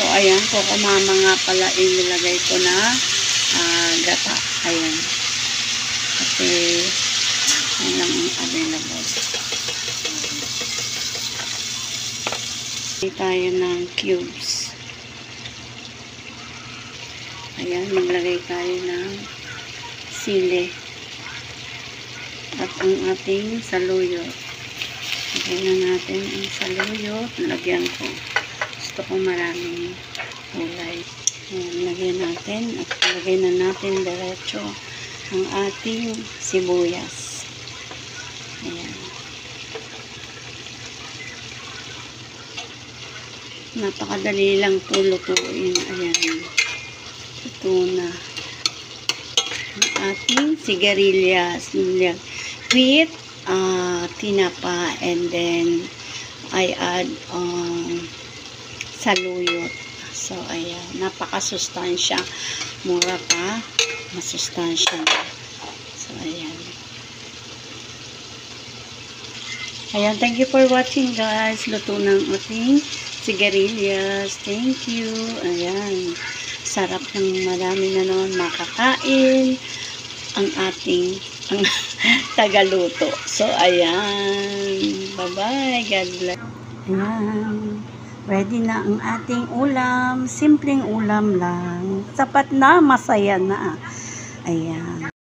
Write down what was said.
So, ayan, kukumama nga pala inilagay ko na gata. Ayan. Kasi, yun lang ang available. Tayo ng cubes. Ayan, maglagay tayo ng sili. At ang ating saluyot. Lagyan na natin ang saluyot. Lagyan ko. Gusto ko maraming kulay. Ayan, lagyan natin. At lagay na natin diretso ang ating sibuyas. Ayan. Napakadali lang ito lutuin. Ayan. Ito na. Ang ating sigarilyas. With tinapa, and then I add saluyot. So, ayan. Napakasustansya. Mura pa. Masustansya. So, ayan. Ayan. Thank you for watching, guys. Luto ng ating sigarilyas. Thank you. Ayan. Sarap ng marami na naman makakain ang ating tagaluto. So, ayan. Bye-bye. God bless. Ayan. Ready na ang ating ulam. Simpleng ulam lang. Sapat na, masaya na. Ayan.